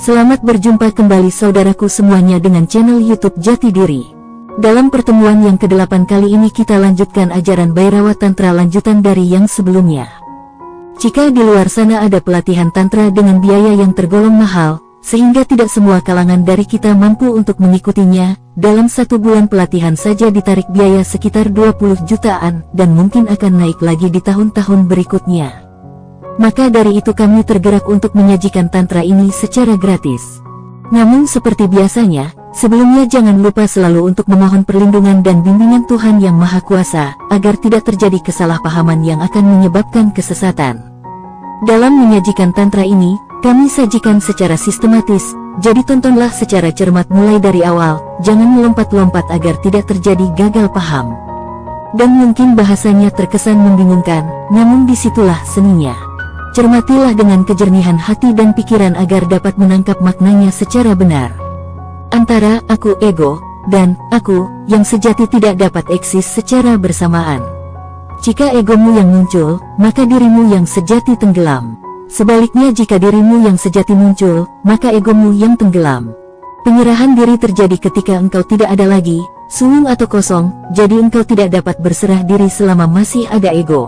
Selamat berjumpa kembali saudaraku semuanya dengan channel YouTube Jati Diri. Dalam pertemuan yang ke-8 kali ini kita lanjutkan ajaran Bhairawa Tantra lanjutan dari yang sebelumnya. Jika di luar sana ada pelatihan Tantra dengan biaya yang tergolong mahal, sehingga tidak semua kalangan dari kita mampu untuk mengikutinya, dalam 1 bulan pelatihan saja ditarik biaya sekitar 20 jutaan dan mungkin akan naik lagi di tahun-tahun berikutnya. Maka dari itu kami tergerak untuk menyajikan Tantra ini secara gratis. Namun seperti biasanya, sebelumnya jangan lupa selalu untuk memohon perlindungan dan bimbingan Tuhan Yang Maha Kuasa, agar tidak terjadi kesalahpahaman yang akan menyebabkan kesesatan. Dalam menyajikan Tantra ini, kami sajikan secara sistematis, jadi tontonlah secara cermat mulai dari awal, jangan melompat-lompat agar tidak terjadi gagal paham. Dan mungkin bahasanya terkesan membingungkan, namun disitulah seninya. Cermatilah dengan kejernihan hati dan pikiran agar dapat menangkap maknanya secara benar. Antara aku ego, dan aku, yang sejati tidak dapat eksis secara bersamaan. Jika egomu yang muncul, maka dirimu yang sejati tenggelam. Sebaliknya jika dirimu yang sejati muncul, maka egomu yang tenggelam. Penyerahan diri terjadi ketika engkau tidak ada lagi, sulung atau kosong, jadi engkau tidak dapat berserah diri selama masih ada ego.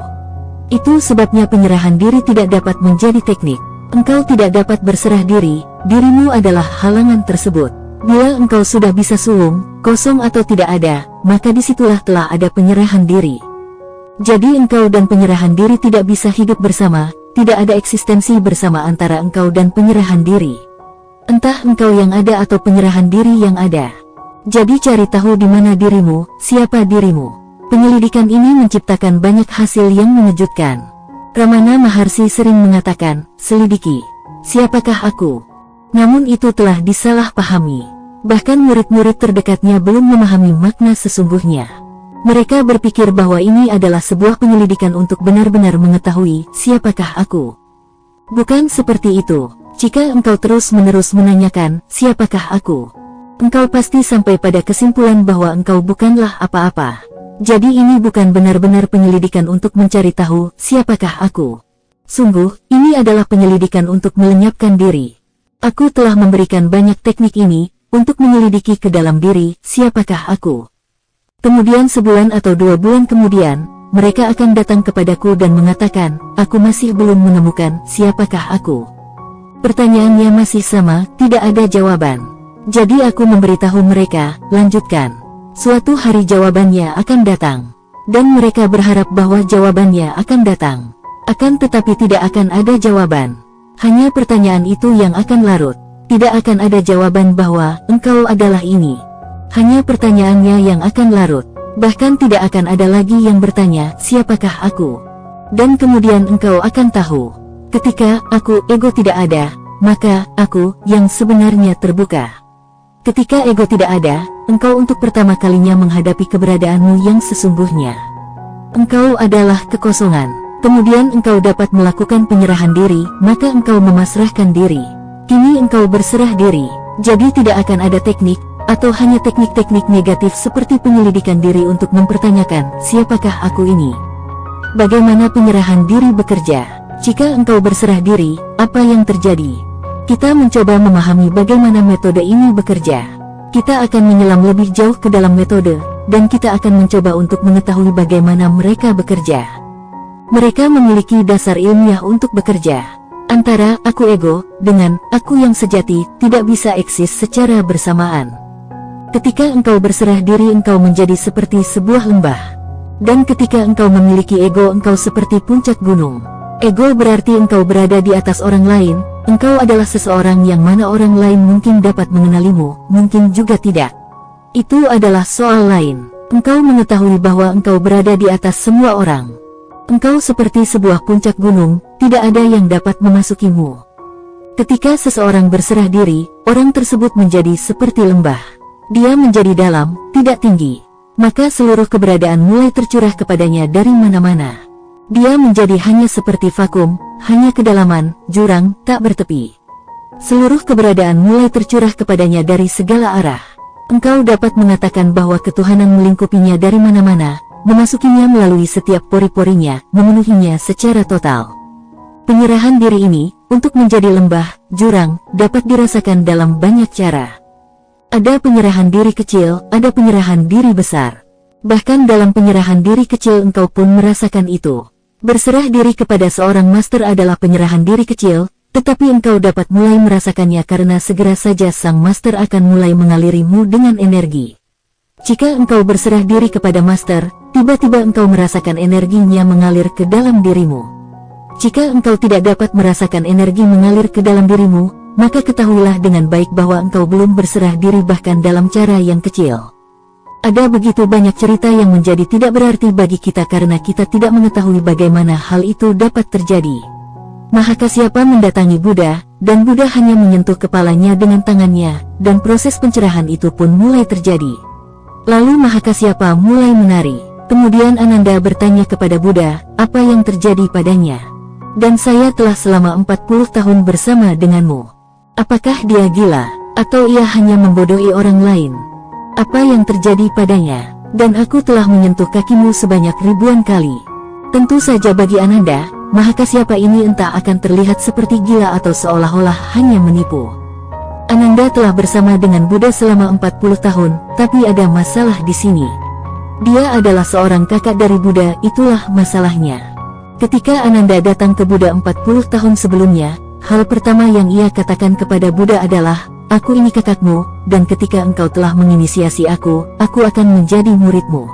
Itu sebabnya penyerahan diri tidak dapat menjadi teknik. Engkau tidak dapat berserah diri, dirimu adalah halangan tersebut. Bila engkau sudah bisa sulung, kosong atau tidak ada, maka disitulah telah ada penyerahan diri. Jadi engkau dan penyerahan diri tidak bisa hidup bersama, tidak ada eksistensi bersama antara engkau dan penyerahan diri. Entah engkau yang ada atau penyerahan diri yang ada. Jadi cari tahu di mana dirimu, siapa dirimu. Penyelidikan ini menciptakan banyak hasil yang mengejutkan. Ramana Maharshi sering mengatakan, selidiki, siapakah aku? Namun itu telah disalahpahami. Bahkan murid-murid terdekatnya belum memahami makna sesungguhnya. Mereka berpikir bahwa ini adalah sebuah penyelidikan untuk benar-benar mengetahui siapakah aku. Bukan seperti itu. Jika engkau terus-menerus menanyakan siapakah aku, engkau pasti sampai pada kesimpulan bahwa engkau bukanlah apa-apa. Jadi ini bukan benar-benar penyelidikan untuk mencari tahu siapakah aku. Sungguh, ini adalah penyelidikan untuk melenyapkan diri. Aku telah memberikan banyak teknik ini untuk menyelidiki ke dalam diri siapakah aku. Kemudian sebulan atau 2 bulan kemudian, mereka akan datang kepadaku dan mengatakan, aku masih belum menemukan siapakah aku. Pertanyaannya masih sama, tidak ada jawaban. Jadi aku memberitahu mereka, lanjutkan. Suatu hari jawabannya akan datang. Dan mereka berharap bahwa jawabannya akan datang. Akan tetapi tidak akan ada jawaban. Hanya pertanyaan itu yang akan larut. Tidak akan ada jawaban bahwa engkau adalah ini. Hanya pertanyaannya yang akan larut. Bahkan tidak akan ada lagi yang bertanya, siapakah aku? Dan kemudian engkau akan tahu. Ketika aku ego tidak ada, maka aku yang sebenarnya terbuka. Ketika ego tidak ada, engkau untuk pertama kalinya menghadapi keberadaanmu yang sesungguhnya. Engkau adalah kekosongan. Kemudian engkau dapat melakukan penyerahan diri, maka engkau memasrahkan diri. Kini engkau berserah diri. Jadi tidak akan ada teknik, atau hanya teknik-teknik negatif seperti penyelidikan diri untuk mempertanyakan, siapakah aku ini? Bagaimana penyerahan diri bekerja? Jika engkau berserah diri, apa yang terjadi? Kita mencoba memahami bagaimana metode ini bekerja. Kita akan menyelam lebih jauh ke dalam metode, dan kita akan mencoba untuk mengetahui bagaimana mereka bekerja. Mereka memiliki dasar ilmiah untuk bekerja. Antara aku ego, dengan aku yang sejati, tidak bisa eksis secara bersamaan. Ketika engkau berserah diri engkau menjadi seperti sebuah lembah. Dan ketika engkau memiliki ego engkau seperti puncak gunung. Ego berarti engkau berada di atas orang lain, engkau adalah seseorang yang mana orang lain mungkin dapat mengenalimu, mungkin juga tidak. Itu adalah soal lain. Engkau mengetahui bahwa engkau berada di atas semua orang. Engkau seperti sebuah puncak gunung, tidak ada yang dapat memasukimu. Ketika seseorang berserah diri, orang tersebut menjadi seperti lembah. Dia menjadi dalam, tidak tinggi. Maka seluruh keberadaan mulai tercurah kepadanya dari mana-mana. Dia menjadi hanya seperti vakum, hanya kedalaman, jurang, tak bertepi. Seluruh keberadaan mulai tercurah kepadanya dari segala arah. Engkau dapat mengatakan bahwa ketuhanan melingkupinya dari mana-mana, memasukinya melalui setiap pori-porinya, memenuhinya secara total. Penyerahan diri ini, untuk menjadi lembah, jurang, dapat dirasakan dalam banyak cara. Ada penyerahan diri kecil, ada penyerahan diri besar. Bahkan dalam penyerahan diri kecil engkau pun merasakan itu. Berserah diri kepada seorang master adalah penyerahan diri kecil, tetapi engkau dapat mulai merasakannya karena segera saja sang master akan mulai mengalirimu dengan energi. Jika engkau berserah diri kepada master, tiba-tiba engkau merasakan energinya mengalir ke dalam dirimu. Jika engkau tidak dapat merasakan energi mengalir ke dalam dirimu, maka ketahuilah dengan baik bahwa engkau belum berserah diri bahkan dalam cara yang kecil. Ada begitu banyak cerita yang menjadi tidak berarti bagi kita karena kita tidak mengetahui bagaimana hal itu dapat terjadi. Mahakasyapa mendatangi Buddha, dan Buddha hanya menyentuh kepalanya dengan tangannya, dan proses pencerahan itu pun mulai terjadi. Lalu Mahakasyapa mulai menari. Kemudian Ananda bertanya kepada Buddha, apa yang terjadi padanya? Dan saya telah selama 40 tahun bersama denganmu. Apakah dia gila, atau ia hanya membodohi orang lain? Apa yang terjadi padanya? Dan aku telah menyentuh kakimu sebanyak ribuan kali. Tentu saja bagi Ananda, Mahakasyapa ini entah akan terlihat seperti gila atau seolah-olah hanya menipu. Ananda telah bersama dengan Buddha selama 40 tahun, tapi ada masalah di sini. Dia adalah seorang kakak dari Buddha, itulah masalahnya. Ketika Ananda datang ke Buddha 40 tahun sebelumnya, hal pertama yang ia katakan kepada Buddha adalah, aku ini kakakmu, dan ketika engkau telah menginisiasi aku akan menjadi muridmu.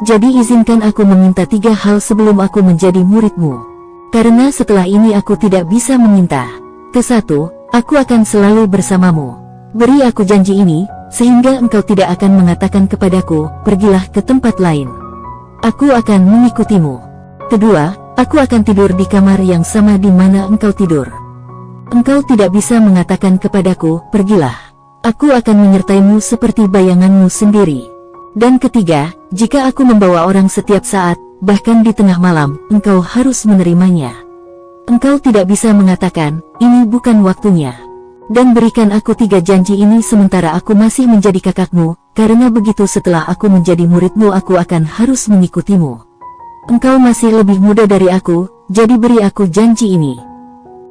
Jadi izinkan aku meminta 3 hal sebelum aku menjadi muridmu. Karena setelah ini aku tidak bisa meminta. Ke-1, aku akan selalu bersamamu. Beri aku janji ini, sehingga engkau tidak akan mengatakan kepadaku, pergilah ke tempat lain. Aku akan mengikutimu. Kedua, aku akan tidur di kamar yang sama di mana engkau tidur. Engkau tidak bisa mengatakan kepadaku, pergilah. Aku akan menyertaimu seperti bayanganmu sendiri. Dan ketiga, jika aku membawa orang setiap saat, bahkan di tengah malam, engkau harus menerimanya. Engkau tidak bisa mengatakan, ini bukan waktunya. Dan berikan aku 3 janji ini sementara aku masih menjadi kakakmu, karena begitu setelah aku menjadi muridmu aku akan harus mengikutimu. Engkau masih lebih muda dari aku, jadi beri aku janji ini.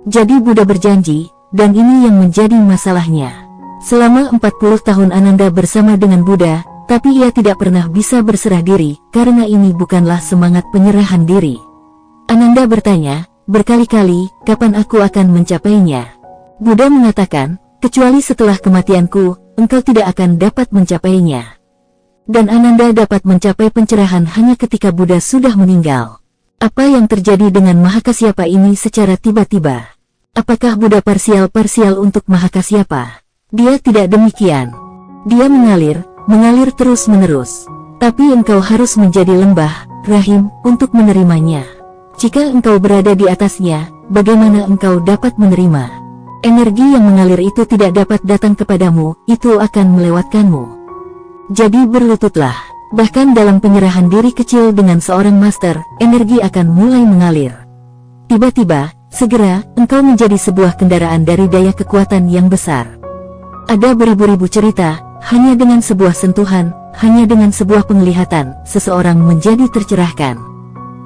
Jadi Buddha berjanji, dan ini yang menjadi masalahnya. Selama 40 tahun Ananda bersama dengan Buddha, tapi ia tidak pernah bisa berserah diri, karena ini bukanlah semangat penyerahan diri. Ananda bertanya, berkali-kali, kapan aku akan mencapainya? Buddha mengatakan, kecuali setelah kematianku, engkau tidak akan dapat mencapainya. Dan Ananda dapat mencapai pencerahan hanya ketika Buddha sudah meninggal. Apa yang terjadi dengan Mahakasyapa ini secara tiba-tiba? Apakah Buddha parsial untuk Mahakasyapa? Dia tidak demikian. Dia mengalir terus-menerus. Tapi engkau harus menjadi lembah, rahim, untuk menerimanya. Jika engkau berada di atasnya, bagaimana engkau dapat menerima? Energi yang mengalir itu tidak dapat datang kepadamu, itu akan melewatkanmu. Jadi berlututlah. Bahkan dalam penyerahan diri kecil dengan seorang master, energi akan mulai mengalir. Tiba-tiba, segera, engkau menjadi sebuah kendaraan dari daya kekuatan yang besar. Ada beribu-ribu cerita, hanya dengan sebuah sentuhan, hanya dengan sebuah penglihatan, seseorang menjadi tercerahkan.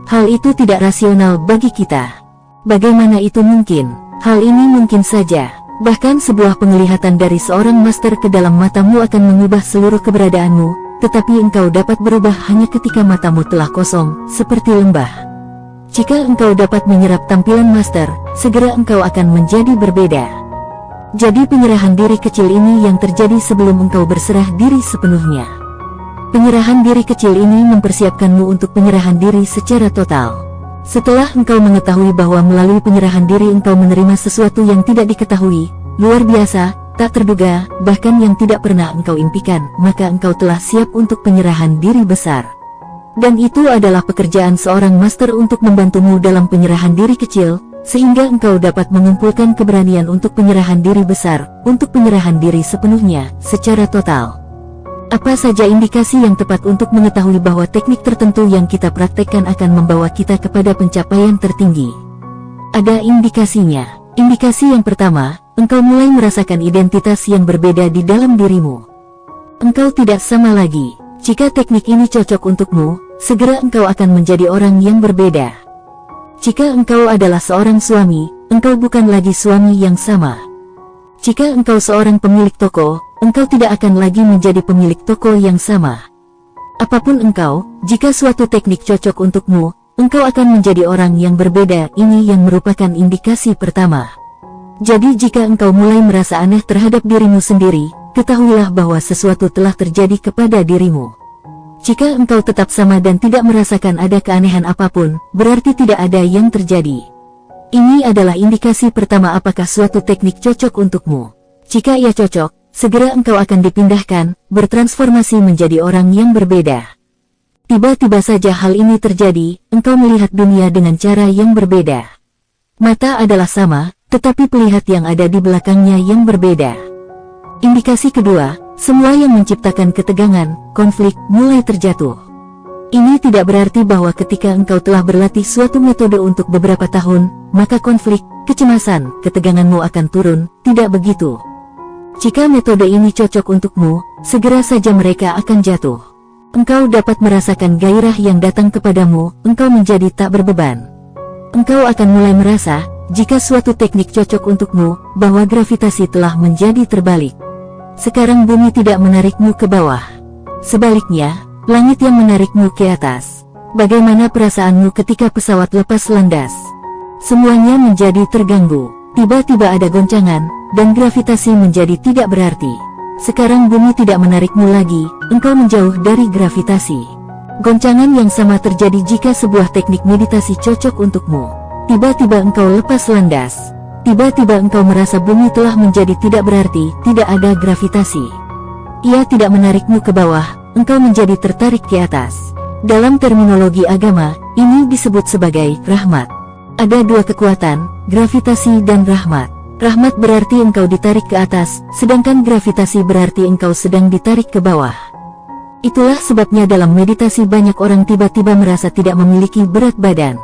Hal itu tidak rasional bagi kita. Bagaimana itu mungkin? Hal ini mungkin saja. Bahkan sebuah penglihatan dari seorang master ke dalam matamu akan mengubah seluruh keberadaanmu. Tetapi engkau dapat berubah hanya ketika matamu telah kosong, seperti lembah. Jika engkau dapat menyerap tampilan master, segera engkau akan menjadi berbeda. Jadi penyerahan diri kecil ini yang terjadi sebelum engkau berserah diri sepenuhnya. Penyerahan diri kecil ini mempersiapkanmu untuk penyerahan diri secara total. Setelah engkau mengetahui bahwa melalui penyerahan diri engkau menerima sesuatu yang tidak diketahui, luar biasa, tak terduga, bahkan yang tidak pernah engkau impikan, maka engkau telah siap untuk penyerahan diri besar. Dan itu adalah pekerjaan seorang master untuk membantumu dalam penyerahan diri kecil, sehingga engkau dapat mengumpulkan keberanian untuk penyerahan diri besar, untuk penyerahan diri sepenuhnya, secara total. Apa saja indikasi yang tepat untuk mengetahui bahwa teknik tertentu yang kita praktekkan akan membawa kita kepada pencapaian tertinggi? Ada indikasinya. Indikasi yang pertama, engkau mulai merasakan identitas yang berbeda di dalam dirimu. Engkau tidak sama lagi. Jika teknik ini cocok untukmu, segera engkau akan menjadi orang yang berbeda. Jika engkau adalah seorang suami, engkau bukan lagi suami yang sama. Jika engkau seorang pemilik toko, engkau tidak akan lagi menjadi pemilik toko yang sama. Apapun engkau, jika suatu teknik cocok untukmu, engkau akan menjadi orang yang berbeda. Ini yang merupakan indikasi pertama. Jadi jika engkau mulai merasa aneh terhadap dirimu sendiri, ketahuilah bahwa sesuatu telah terjadi kepada dirimu. Jika engkau tetap sama dan tidak merasakan ada keanehan apapun, berarti tidak ada yang terjadi. Ini adalah indikasi pertama apakah suatu teknik cocok untukmu. Jika ia cocok, segera engkau akan dipindahkan, bertransformasi menjadi orang yang berbeda. Tiba-tiba saja hal ini terjadi, engkau melihat dunia dengan cara yang berbeda. Mata adalah sama, tetapi pelihat yang ada di belakangnya yang berbeda. Indikasi kedua, semua yang menciptakan ketegangan, konflik, mulai terjatuh. Ini tidak berarti bahwa ketika engkau telah berlatih suatu metode untuk beberapa tahun, maka konflik, kecemasan, keteganganmu akan turun. Tidak begitu. Jika metode ini cocok untukmu, segera saja mereka akan jatuh. Engkau dapat merasakan gairah yang datang kepadamu, engkau menjadi tak berbeban. Engkau akan mulai merasa, jika suatu teknik cocok untukmu, bahwa gravitasi telah menjadi terbalik. Sekarang bumi tidak menarikmu ke bawah. Sebaliknya, langit yang menarikmu ke atas. Bagaimana perasaanmu ketika pesawat lepas landas? Semuanya menjadi terganggu. Tiba-tiba ada goncangan, dan gravitasi menjadi tidak berarti. Sekarang bumi tidak menarikmu lagi, engkau menjauh dari gravitasi. Goncangan yang sama terjadi jika sebuah teknik meditasi cocok untukmu. Tiba-tiba engkau lepas landas. Tiba-tiba engkau merasa bumi telah menjadi tidak berarti, tidak ada gravitasi. Ia tidak menarikmu ke bawah, engkau menjadi tertarik ke atas. Dalam terminologi agama, ini disebut sebagai rahmat. Ada dua kekuatan, gravitasi dan rahmat. Rahmat berarti engkau ditarik ke atas, sedangkan gravitasi berarti engkau sedang ditarik ke bawah. Itulah sebabnya dalam meditasi banyak orang tiba-tiba merasa tidak memiliki berat badan.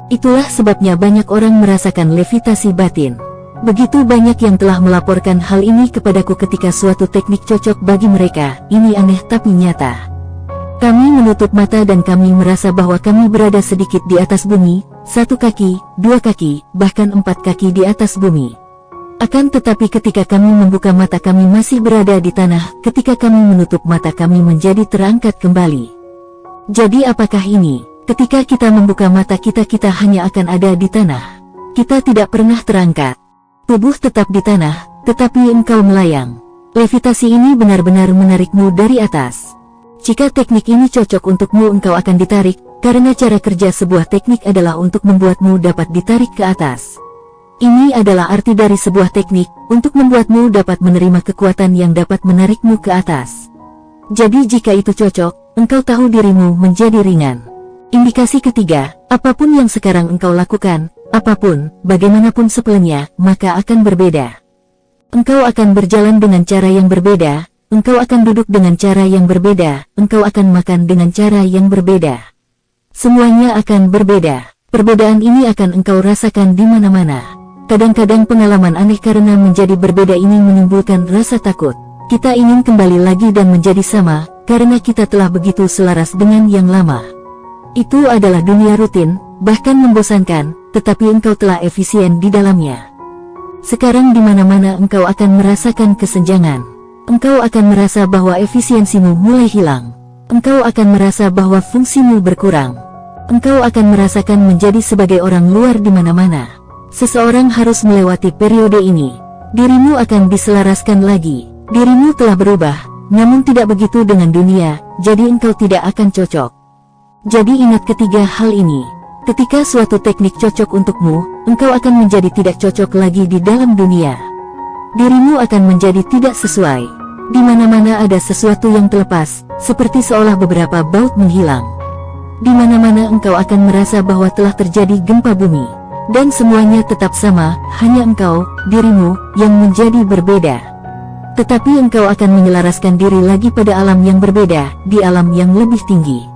Itulah sebabnya banyak orang merasakan levitasi batin. Begitu banyak yang telah melaporkan hal ini kepadaku ketika suatu teknik cocok bagi mereka. Ini aneh tapi nyata. Kami menutup mata dan kami merasa bahwa kami berada sedikit di atas bumi, 1 kaki, 2 kaki, bahkan 4 kaki di atas bumi. Akan tetapi ketika kami membuka mata kami masih berada di tanah, ketika kami menutup mata kami menjadi terangkat kembali. Jadi apakah ini? Ketika kita membuka mata kita hanya akan ada di tanah. Kita tidak pernah terangkat. Tubuh tetap di tanah, tetapi engkau melayang. Levitasi ini benar-benar menarikmu dari atas. Jika teknik ini cocok untukmu engkau akan ditarik, karena cara kerja sebuah teknik adalah untuk membuatmu dapat ditarik ke atas. Ini adalah arti dari sebuah teknik, untuk membuatmu dapat menerima kekuatan yang dapat menarikmu ke atas. Jadi jika itu cocok, engkau tahu dirimu menjadi ringan. Indikasi ketiga, apapun yang sekarang engkau lakukan, apapun, bagaimanapun sepelnya, maka akan berbeda. Engkau akan berjalan dengan cara yang berbeda, engkau akan duduk dengan cara yang berbeda, engkau akan makan dengan cara yang berbeda. Semuanya akan berbeda. Perbedaan ini akan engkau rasakan di mana-mana. Kadang-kadang pengalaman aneh karena menjadi berbeda ini menimbulkan rasa takut. Kita ingin kembali lagi dan menjadi sama, karena kita telah begitu selaras dengan yang lama. Itu adalah dunia rutin, bahkan membosankan, tetapi engkau telah efisien di dalamnya. Sekarang di mana-mana engkau akan merasakan kesenjangan. Engkau akan merasa bahwa efisiensimu mulai hilang. Engkau akan merasa bahwa fungsimu berkurang. Engkau akan merasakan menjadi sebagai orang luar di mana-mana. Seseorang harus melewati periode ini. Dirimu akan diselaraskan lagi. Dirimu telah berubah, namun tidak begitu dengan dunia, jadi engkau tidak akan cocok. Jadi ingat ketiga hal ini. Ketika suatu teknik cocok untukmu, engkau akan menjadi tidak cocok lagi di dalam dunia. Dirimu akan menjadi tidak sesuai. Di mana-mana ada sesuatu yang terlepas, seperti seolah beberapa baut menghilang. Di mana-mana engkau akan merasa bahwa telah terjadi gempa bumi. Dan semuanya tetap sama, hanya engkau, dirimu, yang menjadi berbeda. Tetapi engkau akan menyelaraskan diri lagi pada alam yang berbeda, di alam yang lebih tinggi.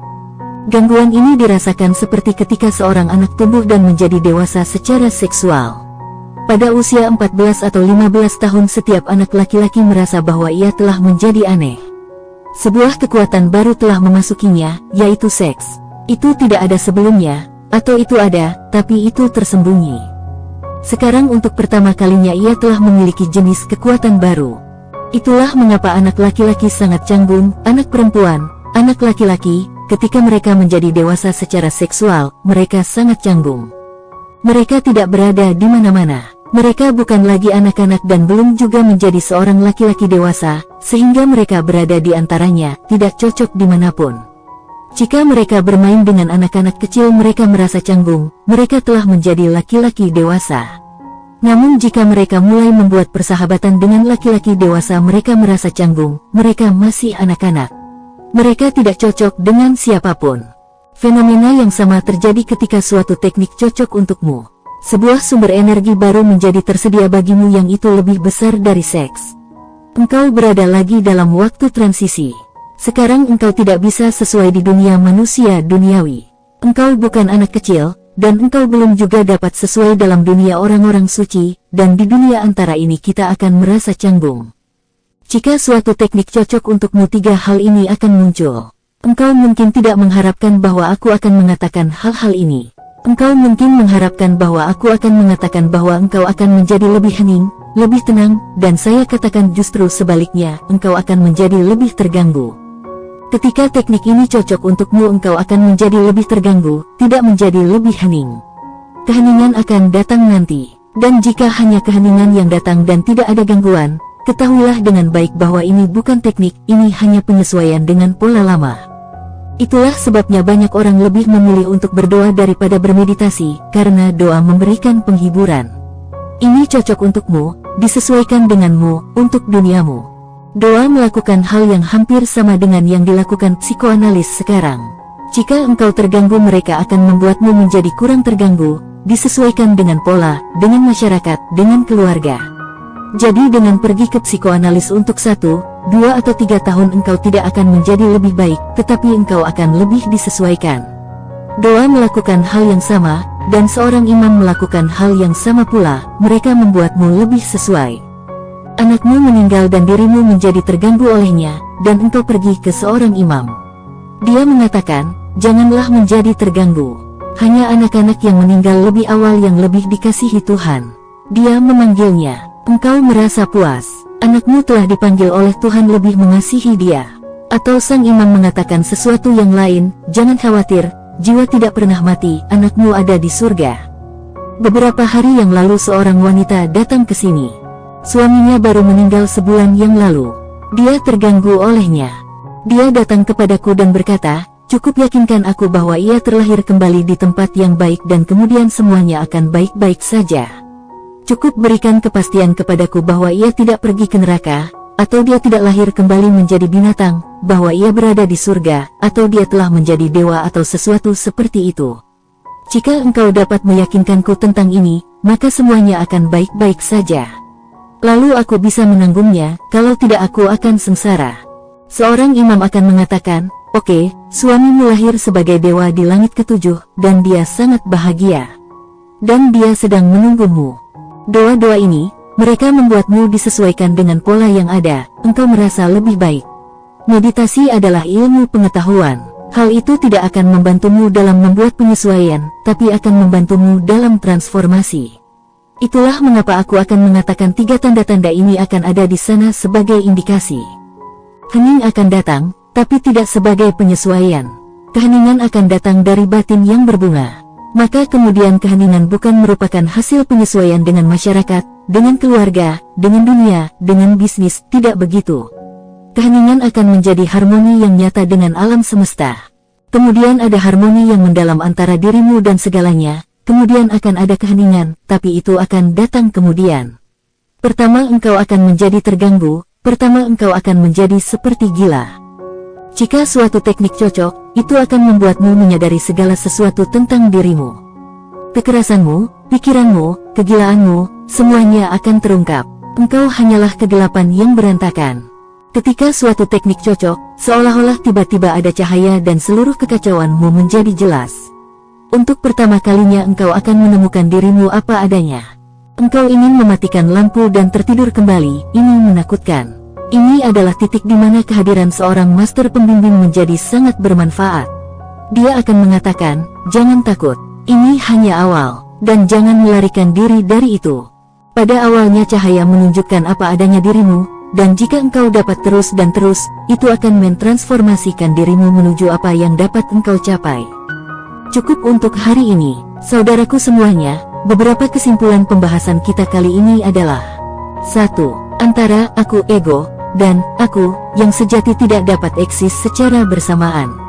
Gangguan ini dirasakan seperti ketika seorang anak tumbuh dan menjadi dewasa secara seksual. Pada usia 14 atau 15 tahun setiap anak laki-laki merasa bahwa ia telah menjadi aneh. Sebuah kekuatan baru telah memasukinya, yaitu seks. Itu tidak ada sebelumnya, atau itu ada, tapi itu tersembunyi. Sekarang untuk pertama kalinya ia telah memiliki jenis kekuatan baru. Itulah mengapa anak laki-laki sangat canggung, anak perempuan, anak laki-laki, ketika mereka menjadi dewasa secara seksual, mereka sangat canggung. Mereka tidak berada di mana-mana. Mereka bukan lagi anak-anak dan belum juga menjadi seorang laki-laki dewasa, sehingga mereka berada di antaranya, tidak cocok dimanapun. Jika mereka bermain dengan anak-anak kecil mereka merasa canggung, mereka telah menjadi laki-laki dewasa. Namun jika mereka mulai membuat persahabatan dengan laki-laki dewasa mereka merasa canggung, mereka masih anak-anak. Mereka tidak cocok dengan siapapun. Fenomena yang sama terjadi ketika suatu teknik cocok untukmu. Sebuah sumber energi baru menjadi tersedia bagimu yang itu lebih besar dari seks. Engkau berada lagi dalam waktu transisi. Sekarang engkau tidak bisa sesuai di dunia manusia duniawi. Engkau bukan anak kecil, dan engkau belum juga dapat sesuai dalam dunia orang-orang suci, dan di dunia antara ini kita akan merasa canggung. Jika suatu teknik cocok untukmu tiga hal ini akan muncul. Engkau mungkin tidak mengharapkan bahwa aku akan mengatakan hal-hal ini. Engkau mungkin mengharapkan bahwa aku akan mengatakan bahwa engkau akan menjadi lebih hening, lebih tenang, dan saya katakan justru sebaliknya, engkau akan menjadi lebih terganggu. Ketika teknik ini cocok untukmu engkau akan menjadi lebih terganggu, tidak menjadi lebih hening. Keheningan akan datang nanti, dan jika hanya keheningan yang datang dan tidak ada gangguan, ketahuilah dengan baik bahwa ini bukan teknik, ini hanya penyesuaian dengan pola lama. Itulah sebabnya banyak orang lebih memilih untuk berdoa daripada bermeditasi, karena doa memberikan penghiburan. Ini cocok untukmu, disesuaikan denganmu, untuk duniamu. Doa melakukan hal yang hampir sama dengan yang dilakukan psikoanalis sekarang. Jika engkau terganggu mereka akan membuatmu menjadi kurang terganggu, disesuaikan dengan pola, dengan masyarakat, dengan keluarga. Jadi dengan pergi ke psikoanalis untuk 1, 2 atau 3 tahun engkau tidak akan menjadi lebih baik, tetapi engkau akan lebih disesuaikan. Doa melakukan hal yang sama, dan seorang imam melakukan hal yang sama pula, mereka membuatmu lebih sesuai. Anakmu meninggal dan dirimu menjadi terganggu olehnya, dan engkau pergi ke seorang imam. Dia mengatakan, janganlah menjadi terganggu. Hanya anak-anak yang meninggal lebih awal yang lebih dikasihi Tuhan. Dia memanggilnya, engkau merasa puas. Anakmu telah dipanggil oleh Tuhan lebih mengasihi dia. Atau sang imam mengatakan sesuatu yang lain, jangan khawatir, jiwa tidak pernah mati, anakmu ada di surga. Beberapa hari yang lalu seorang wanita datang ke sini. Suaminya baru meninggal sebulan yang lalu. Dia terganggu olehnya. Dia datang kepadaku dan berkata, cukup yakinkan aku bahwa ia terlahir kembali di tempat yang baik dan kemudian semuanya akan baik-baik saja. Cukup berikan kepastian kepadaku bahwa ia tidak pergi ke neraka, atau dia tidak lahir kembali menjadi binatang, bahwa ia berada di surga, atau dia telah menjadi dewa atau sesuatu seperti itu. Jika engkau dapat meyakinkanku tentang ini, maka semuanya akan baik-baik saja. Lalu aku bisa menanggungnya, kalau tidak aku akan sengsara. Seorang imam akan mengatakan, oke, suamimu lahir sebagai dewa di langit ke-7, dan dia sangat bahagia. Dan dia sedang menunggumu. Doa-doa ini, mereka membuatmu disesuaikan dengan pola yang ada, engkau merasa lebih baik. Meditasi adalah ilmu pengetahuan. Hal itu tidak akan membantumu dalam membuat penyesuaian, tapi akan membantumu dalam transformasi. Itulah mengapa aku akan mengatakan 3 tanda-tanda ini akan ada di sana sebagai indikasi. Hening akan datang, tapi tidak sebagai penyesuaian. Keheningan akan datang dari batin yang berbunga. Maka kemudian keheningan bukan merupakan hasil penyesuaian dengan masyarakat, dengan keluarga, dengan dunia, dengan bisnis, tidak begitu. Keheningan akan menjadi harmoni yang nyata dengan alam semesta. Kemudian ada harmoni yang mendalam antara dirimu dan segalanya, kemudian akan ada keheningan, tapi itu akan datang kemudian. Pertama engkau akan menjadi terganggu, pertama engkau akan menjadi seperti gila. Jika suatu teknik cocok, itu akan membuatmu menyadari segala sesuatu tentang dirimu. Kekerasanmu, pikiranmu, kegilaanmu, semuanya akan terungkap. Engkau hanyalah kegelapan yang berantakan. Ketika suatu teknik cocok, seolah-olah tiba-tiba ada cahaya dan seluruh kekacauanmu menjadi jelas. Untuk pertama kalinya engkau akan menemukan dirimu apa adanya. Engkau ingin mematikan lampu dan tertidur kembali, ini menakutkan. Ini adalah titik di mana kehadiran seorang master pembimbing menjadi sangat bermanfaat. Dia akan mengatakan, jangan takut. Ini hanya awal, dan jangan melarikan diri dari itu. Pada awalnya cahaya menunjukkan apa adanya dirimu, dan jika engkau dapat terus dan terus, itu akan mentransformasikan dirimu menuju apa yang dapat engkau capai. Cukup untuk hari ini, saudaraku semuanya. Beberapa kesimpulan pembahasan kita kali ini adalah 1. Antara aku ego dan aku yang sejati tidak dapat eksis secara bersamaan.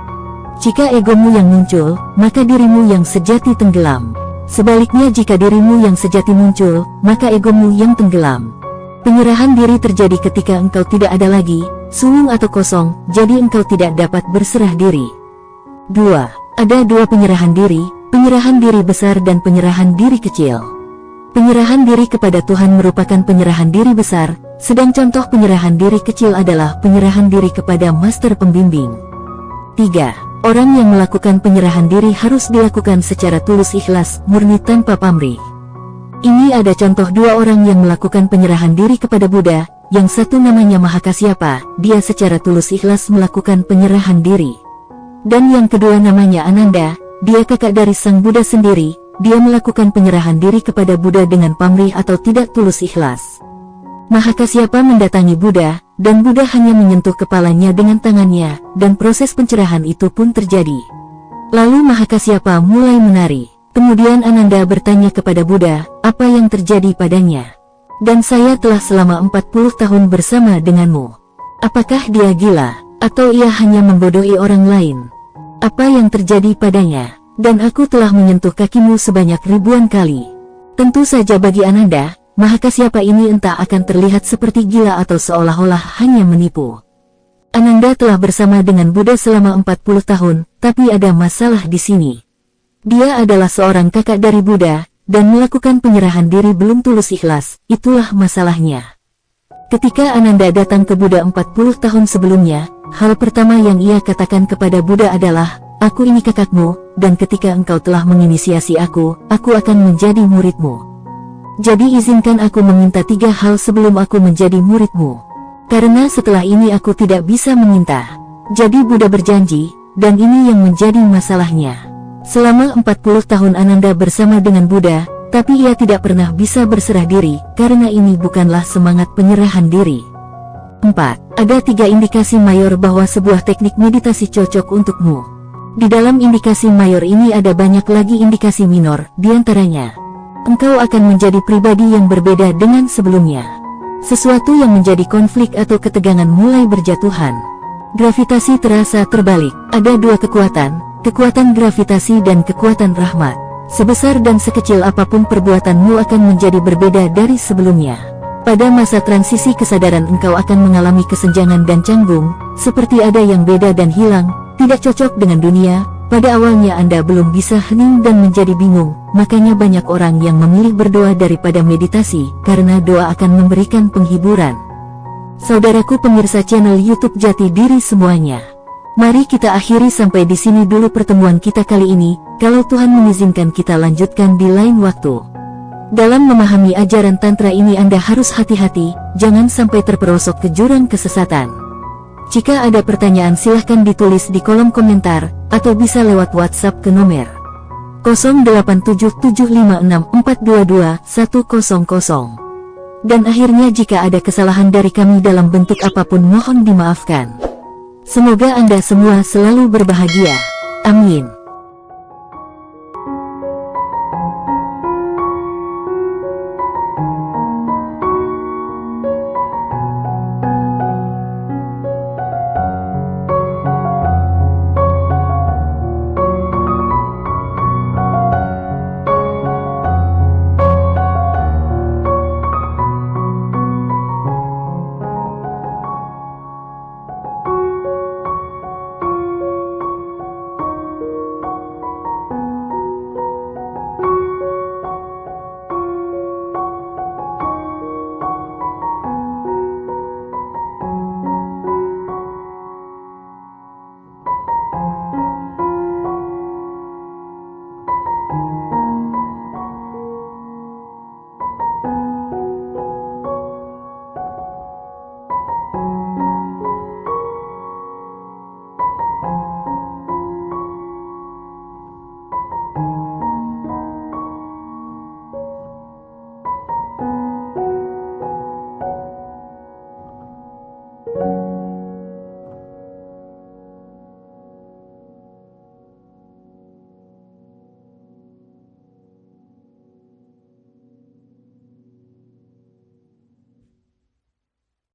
Jika egomu yang muncul, maka dirimu yang sejati tenggelam. Sebaliknya jika dirimu yang sejati muncul, maka egomu yang tenggelam. Penyerahan diri terjadi ketika engkau tidak ada lagi, sulung atau kosong, jadi engkau tidak dapat berserah diri. 2. Ada dua penyerahan diri besar dan penyerahan diri kecil. Penyerahan diri kepada Tuhan merupakan penyerahan diri besar, sedang contoh penyerahan diri kecil adalah penyerahan diri kepada master pembimbing. 3. Orang yang melakukan penyerahan diri harus dilakukan secara tulus ikhlas, murni tanpa pamrih. Ini ada contoh dua orang yang melakukan penyerahan diri kepada Buddha, yang satu namanya Mahakasyapa, dia secara tulus ikhlas melakukan penyerahan diri. Dan yang kedua namanya Ananda, dia kakak dari Sang Buddha sendiri, dia melakukan penyerahan diri kepada Buddha dengan pamrih atau tidak tulus ikhlas. Mahakasyapa mendatangi Buddha, dan Buddha hanya menyentuh kepalanya dengan tangannya, dan proses pencerahan itu pun terjadi. Lalu Mahakasyapa mulai menari. Kemudian Ananda bertanya kepada Buddha, apa yang terjadi padanya? Dan saya telah selama 40 tahun bersama denganmu. Apakah dia gila, atau ia hanya membodohi orang lain? Apa yang terjadi padanya? Dan aku telah menyentuh kakimu sebanyak ribuan kali. Tentu saja bagi Ananda, Mahakasyapa ini entah akan terlihat seperti gila atau seolah-olah hanya menipu. Ananda telah bersama dengan Buddha selama 40 tahun, tapi ada masalah di sini. Dia adalah seorang kakak dari Buddha, dan melakukan penyerahan diri belum tulus ikhlas, itulah masalahnya. Ketika Ananda datang ke Buddha 40 tahun sebelumnya, hal pertama yang ia katakan kepada Buddha adalah, aku ini kakakmu, dan ketika engkau telah menginisiasi aku akan menjadi muridmu. Jadi izinkan aku meminta 3 hal sebelum aku menjadi muridmu. Karena setelah ini aku tidak bisa meminta. Jadi Buddha berjanji, dan ini yang menjadi masalahnya. Selama 40 tahun Ananda bersama dengan Buddha, tapi ia tidak pernah bisa berserah diri, karena ini bukanlah semangat penyerahan diri. 4. Ada 3 indikasi mayor bahwa sebuah teknik meditasi cocok untukmu. Di dalam indikasi mayor ini ada banyak lagi indikasi minor, diantaranya, engkau akan menjadi pribadi yang berbeda dengan sebelumnya. Sesuatu yang menjadi konflik atau ketegangan mulai berjatuhan. Gravitasi terasa terbalik, ada 2 kekuatan gravitasi dan kekuatan rahmat. Sebesar dan sekecil apapun perbuatanmu akan menjadi berbeda dari sebelumnya. Pada masa transisi kesadaran engkau akan mengalami kesenjangan dan canggung, seperti ada yang beda dan hilang, tidak cocok dengan dunia. Pada awalnya Anda belum bisa hening dan menjadi bingung, makanya banyak orang yang memilih berdoa daripada meditasi, karena doa akan memberikan penghiburan. Saudaraku pemirsa channel YouTube Jati Diri semuanya. Mari kita akhiri sampai di sini dulu pertemuan kita kali ini. Kalau Tuhan mengizinkan kita lanjutkan di lain waktu. Dalam memahami ajaran Tantra ini Anda harus hati-hati, jangan sampai terperosok ke jurang kesesatan. Jika ada pertanyaan silahkan ditulis di kolom komentar, atau bisa lewat WhatsApp ke nomor 087756422100. Dan akhirnya jika ada kesalahan dari kami dalam bentuk apapun mohon dimaafkan. Semoga Anda semua selalu berbahagia. Amin.